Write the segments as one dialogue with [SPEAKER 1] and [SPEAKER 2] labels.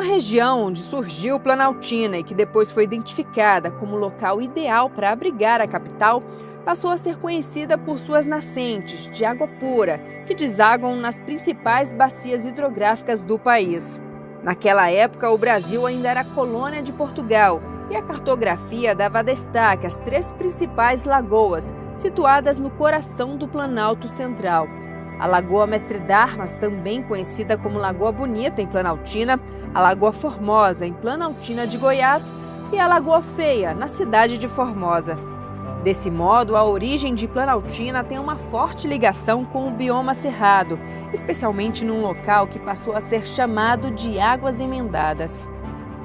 [SPEAKER 1] região onde surgiu Planaltina e que depois foi identificada como local ideal para abrigar a capital, passou a ser conhecida por suas nascentes de água pura, que desaguam nas principais bacias hidrográficas do país. Naquela época, o Brasil ainda era colônia de Portugal e a cartografia dava destaque às 3 principais lagoas, situadas no coração do Planalto Central. A Lagoa Mestre Darmas, também conhecida como Lagoa Bonita, em Planaltina, a Lagoa Formosa, em Planaltina de Goiás, e a Lagoa Feia, na cidade de Formosa. Desse modo, a origem de Planaltina tem uma forte ligação com o bioma cerrado, especialmente num local que passou a ser chamado de Águas Emendadas.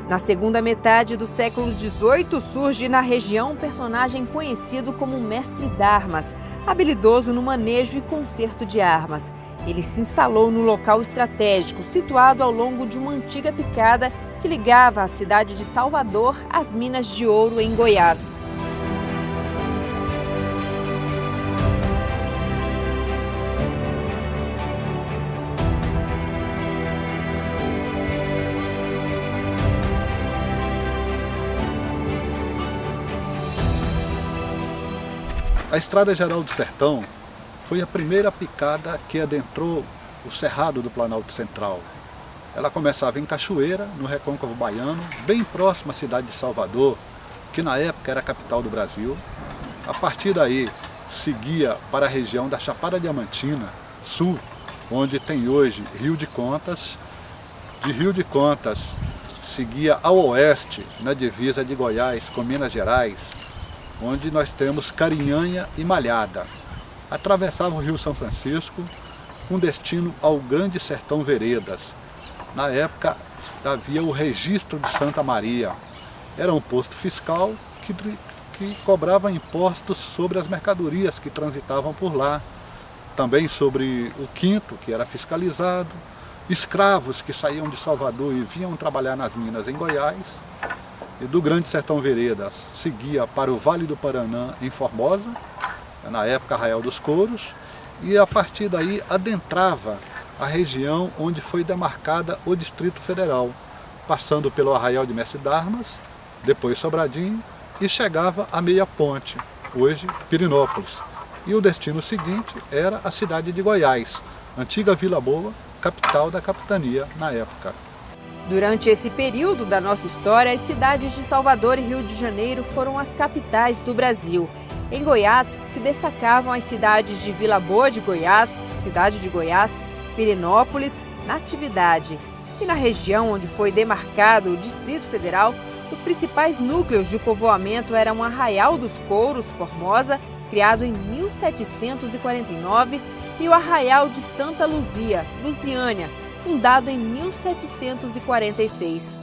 [SPEAKER 1] Na segunda metade do século XVIII, surge na região um personagem conhecido como Mestre Darmas, habilidoso no manejo e conserto de armas. Ele se instalou no local estratégico, situado ao longo de uma antiga picada que ligava a cidade de Salvador às minas de ouro em Goiás.
[SPEAKER 2] A Estrada Geral do Sertão foi a primeira picada que adentrou o cerrado do Planalto Central. Ela começava em Cachoeira, no Recôncavo Baiano, bem próximo à cidade de Salvador, que na época era a capital do Brasil. A partir daí, seguia para a região da Chapada Diamantina, sul, onde tem hoje Rio de Contas. De Rio de Contas, seguia ao oeste, na divisa de Goiás com Minas Gerais, onde nós temos Carinhanha e Malhada. Atravessava o Rio São Francisco, com destino ao Grande Sertão Veredas. Na época havia o Registro de Santa Maria. Era um posto fiscal que cobrava impostos sobre as mercadorias que transitavam por lá. Também sobre o quinto, que era fiscalizado. Escravos que saíam de Salvador e vinham trabalhar nas minas em Goiás. E do Grande Sertão Veredas seguia para o Vale do Paraná, em Formosa, na época Arraial dos Couros, e a partir daí adentrava a região onde foi demarcada o Distrito Federal, passando pelo Arraial de Mestre Darmas, depois Sobradinho, e chegava a Meia Ponte, hoje Pirenópolis. E o destino seguinte era a cidade de Goiás, antiga Vila Boa, capital da capitania na época.
[SPEAKER 1] Durante esse período da nossa história, as cidades de Salvador e Rio de Janeiro foram as capitais do Brasil. Em Goiás, se destacavam as cidades de Vila Boa de Goiás, Cidade de Goiás, Pirenópolis, Natividade. E na região onde foi demarcado o Distrito Federal, os principais núcleos de povoamento eram Arraial dos Couros, Formosa, criado em 1749, e o Arraial de Santa Luzia, Lusiânia, fundado em 1746.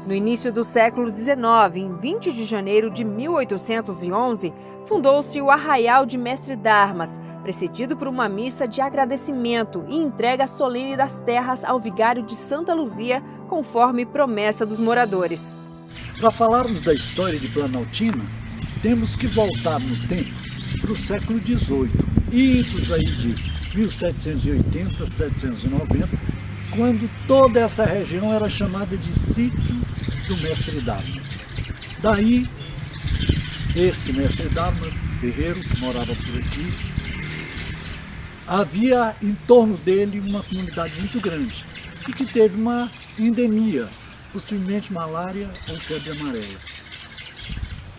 [SPEAKER 1] No início do século XIX, em 20 de janeiro de 1811, fundou-se o Arraial de Mestre Darmas, precedido por uma missa de agradecimento e entrega solene das terras ao vigário de Santa Luzia, conforme promessa dos moradores.
[SPEAKER 3] Para falarmos da história de Planaltina, temos que voltar no tempo para o século XVIII, idos aí de 1780, 1790, quando toda essa região era chamada de Sítio do Mestre Darmas. Daí, esse Mestre Darmas, ferreiro, que morava por aqui, havia em torno dele uma comunidade muito grande e que teve uma endemia, possivelmente malária ou febre amarela.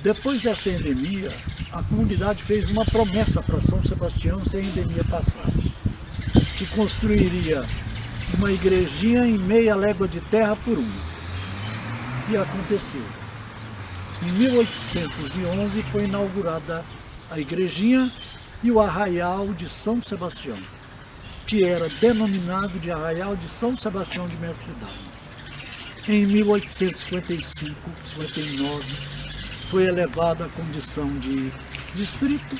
[SPEAKER 3] Depois dessa endemia, a comunidade fez uma promessa para São Sebastião se a endemia passasse, que construiria uma igrejinha em meia légua de terra por uma. E aconteceu. Em 1811 foi inaugurada a igrejinha e o Arraial de São Sebastião, que era denominado de Arraial de São Sebastião de Mestre Darmas. Em 1855, 59, foi elevada à condição de distrito.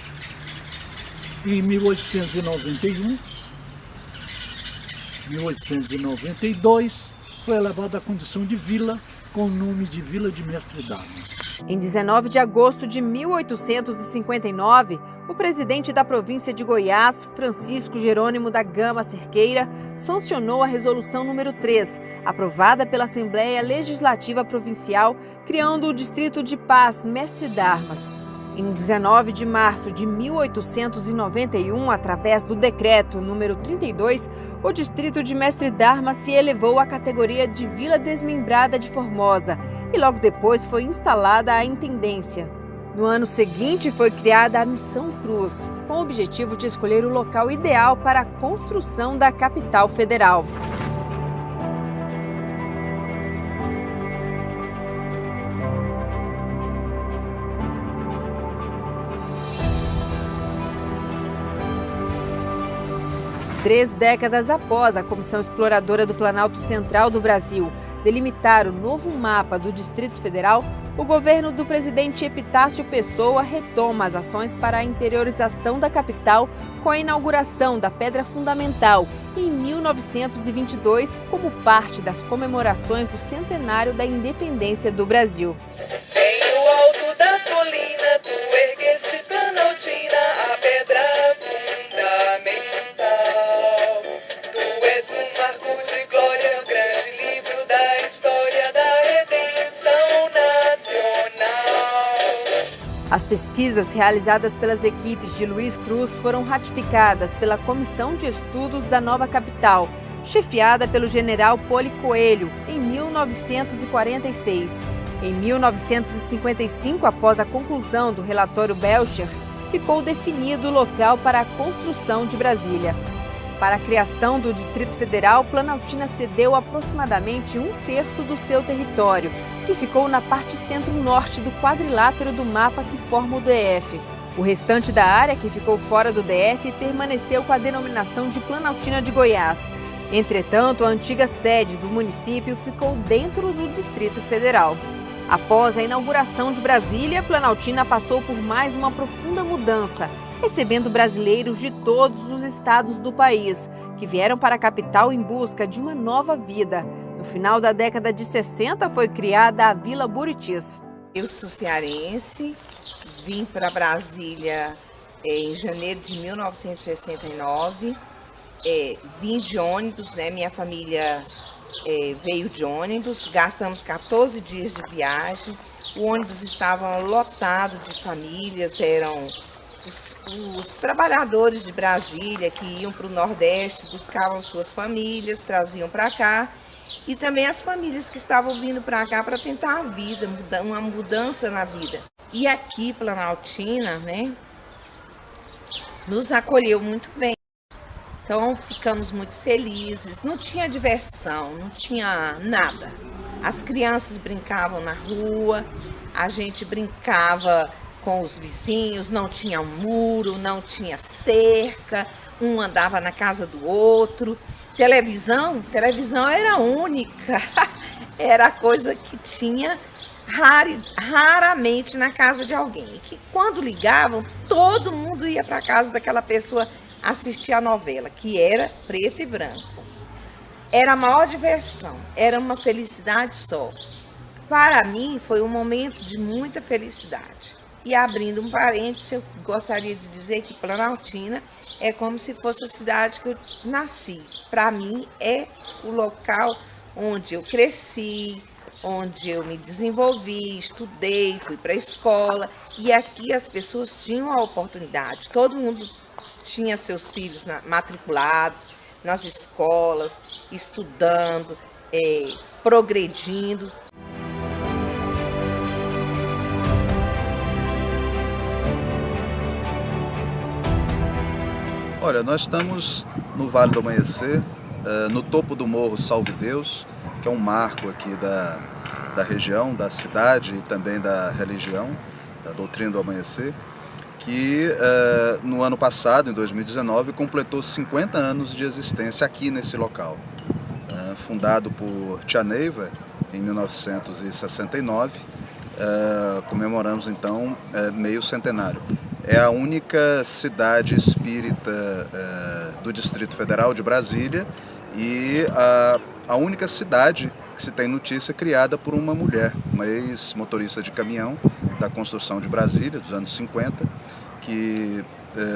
[SPEAKER 3] Em 1892, foi elevada à condição de vila, com o nome de Vila de Mestre Darmas.
[SPEAKER 1] Em 19 de agosto de 1859, o presidente da província de Goiás, Francisco Jerônimo da Gama Cerqueira, sancionou a Resolução número 3, aprovada pela Assembleia Legislativa Provincial, criando o Distrito de Paz Mestre Darmas. Em 19 de março de 1891, através do Decreto número 32, o distrito de Mestre Darmas se elevou à categoria de Vila Desmembrada de Formosa e logo depois foi instalada a intendência. No ano seguinte foi criada a Missão Cruz, com o objetivo de escolher o local ideal para a construção da capital federal. Três décadas após a Comissão Exploradora do Planalto Central do Brasil delimitar o novo mapa do Distrito Federal, o governo do presidente Epitácio Pessoa retoma as ações para a interiorização da capital com a inauguração da Pedra Fundamental em 1922, como parte das comemorações do centenário da independência do Brasil.
[SPEAKER 4] Em o alto da colina, tu ergueste Planaltina, a pedra fundamental. Tu és um marco de glória, o grande livro da história da redenção nacional.
[SPEAKER 1] As pesquisas realizadas pelas equipes de Luiz Cruz foram ratificadas pela Comissão de Estudos da nova capital, chefiada pelo general Poli Coelho, em 1946. Em 1955, após a conclusão do relatório Belcher, ficou definido o local para a construção de Brasília. Para a criação do Distrito Federal, Planaltina cedeu aproximadamente 1/3 do seu território, que ficou na parte centro-norte do quadrilátero do mapa que forma o DF. O restante da área, que ficou fora do DF, permaneceu com a denominação de Planaltina de Goiás. Entretanto, a antiga sede do município ficou dentro do Distrito Federal. Após a inauguração de Brasília, Planaltina passou por mais uma profunda mudança, recebendo brasileiros de todos os estados do país, que vieram para a capital em busca de uma nova vida. No final da década de 60, foi criada a Vila Buritis.
[SPEAKER 5] Eu sou cearense, vim para Brasília em janeiro de 1969, vim de ônibus, né? Minha família veio de ônibus, gastamos 14 dias de viagem, o ônibus estava lotado de famílias, eram os trabalhadores de Brasília que iam para o Nordeste, buscavam suas famílias, traziam para cá, e também as famílias que estavam vindo para cá para tentar a vida, uma mudança na vida. E aqui, Planaltina, né, nos acolheu muito bem. Então ficamos muito felizes, não tinha diversão, não tinha nada. As crianças brincavam na rua, a gente brincava com os vizinhos, não tinha muro, não tinha cerca, um andava na casa do outro. Televisão era única, era coisa que tinha raramente na casa de alguém. E que quando ligavam, todo mundo ia para a casa daquela pessoa assistir a novela, que era preto e branco. Era a maior diversão, era uma felicidade só. Para mim, foi um momento de muita felicidade. E abrindo um parênteses, eu gostaria de dizer que Planaltina é como se fosse a cidade que eu nasci. Para mim, é o local onde eu cresci, onde eu me desenvolvi, estudei, fui para a escola. E aqui as pessoas tinham a oportunidade, todo mundo tinha seus filhos matriculados nas escolas, estudando, progredindo.
[SPEAKER 6] Olha, nós estamos no Vale do Amanhecer, no topo do Morro Salve Deus, que é um marco aqui da região, da cidade e também da religião, da doutrina do amanhecer, que no ano passado, em 2019, completou 50 anos de existência aqui nesse local. Fundado por Tia Neiva em 1969, comemoramos então meio centenário. É a única cidade espírita do Distrito Federal de Brasília e a única cidade que se tem notícia criada por uma mulher, uma ex-motorista de caminhão da construção de Brasília, dos anos 50, que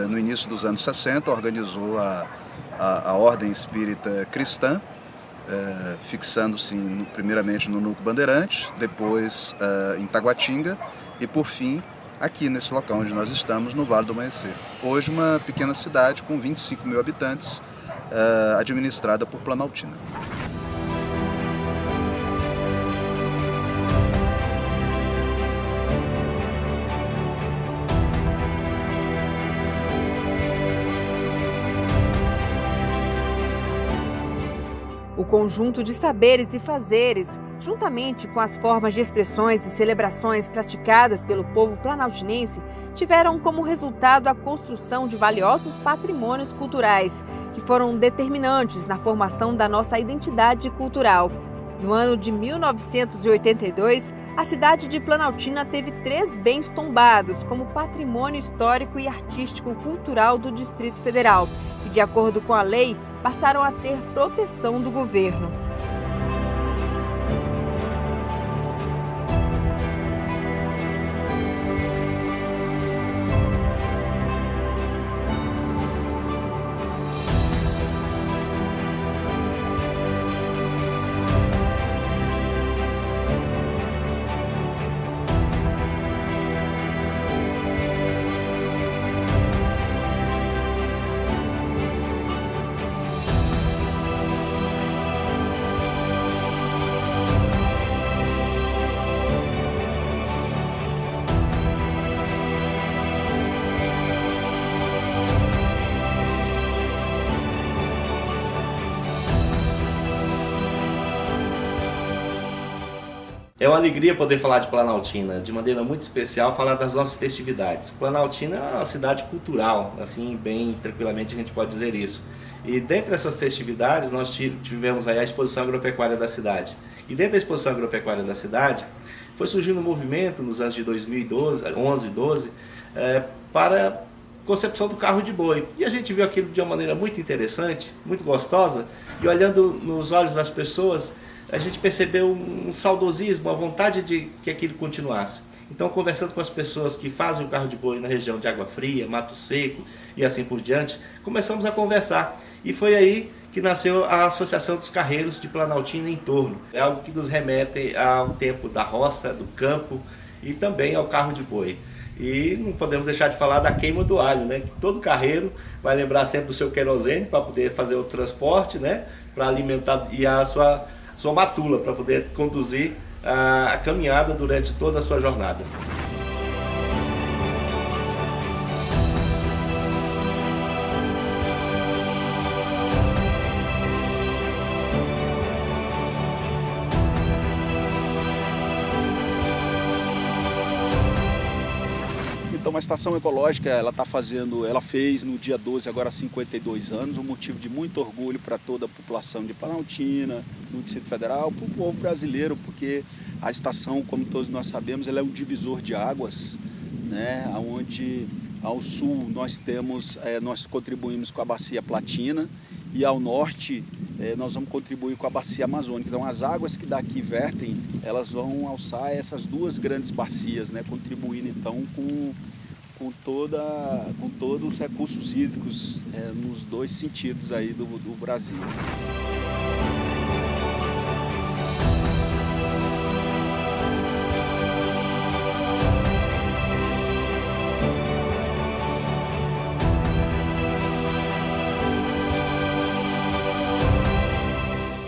[SPEAKER 6] no início dos anos 60 organizou a Ordem Espírita Cristã, fixando-se primeiramente no Núcleo Bandeirantes, depois em Taguatinga e, por fim, aqui nesse local onde nós estamos, no Vale do Amanhecer. Hoje uma pequena cidade com 25 mil habitantes, administrada por Planaltina.
[SPEAKER 1] O conjunto de saberes e fazeres, juntamente com as formas de expressões e celebrações praticadas pelo povo planaltinense, tiveram como resultado a construção de valiosos patrimônios culturais, que foram determinantes na formação da nossa identidade cultural. No ano de 1982, a cidade de Planaltina teve 3 bens tombados como patrimônio histórico e artístico-cultural do Distrito Federal e, de acordo com a lei, passaram a ter proteção do governo.
[SPEAKER 7] É uma alegria poder falar de Planaltina, de maneira muito especial, falar das nossas festividades. Planaltina é uma cidade cultural, assim, bem tranquilamente a gente pode dizer isso. E dentre essas festividades nós tivemos aí a exposição agropecuária da cidade. E dentro da exposição agropecuária da cidade foi surgindo um movimento nos anos de 2011, 12, para a concepção do carro de boi. E a gente viu aquilo de uma maneira muito interessante, muito gostosa, e olhando nos olhos das pessoas, a gente percebeu um saudosismo, a vontade de que aquilo continuasse. Então, conversando com as pessoas que fazem o carro de boi na região de Água Fria, Mato Seco e assim por diante, começamos a conversar. E foi aí que nasceu a Associação dos Carreiros de Planaltina e entorno. É algo que nos remete ao tempo da roça, do campo e também ao carro de boi. E não podemos deixar de falar da queima do alho, né? Todo carreiro vai lembrar sempre do seu querosene para poder fazer o transporte, né? Para alimentar e a sua matula, para poder conduzir a caminhada durante toda a sua jornada.
[SPEAKER 8] Então, uma estação ecológica, ela fez no dia 12, agora 52 anos, um motivo de muito orgulho para toda a população de Planaltina, do Distrito Federal, para o povo brasileiro, porque a estação, como todos nós sabemos, ela é um divisor de águas, né, onde ao sul nós contribuímos com a Bacia Platina e ao norte nós vamos contribuir com a Bacia Amazônica. Então, as águas que daqui vertem, elas vão alçar essas 2 grandes bacias, né, contribuindo então com todos os recursos hídricos nos 2 sentidos aí do Brasil.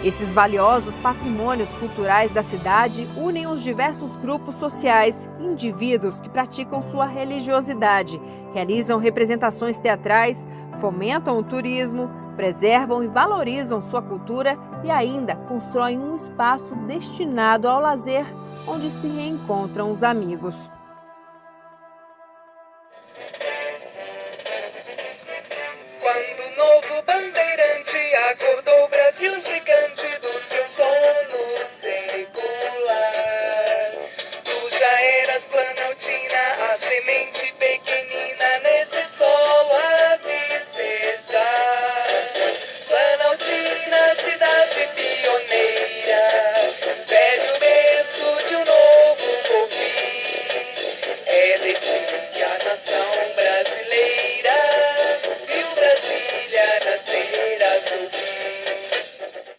[SPEAKER 1] Esses valiosos patrimônios culturais da cidade unem os diversos grupos sociais e indivíduos que praticam sua religiosidade, realizam representações teatrais, fomentam o turismo, preservam e valorizam sua cultura e ainda constroem um espaço destinado ao lazer, onde se reencontram os amigos.
[SPEAKER 4] Quando o novo bandeirante acordou o Brasil gigante do seu sono secular, tu já eras Planaltina, a semente pequena.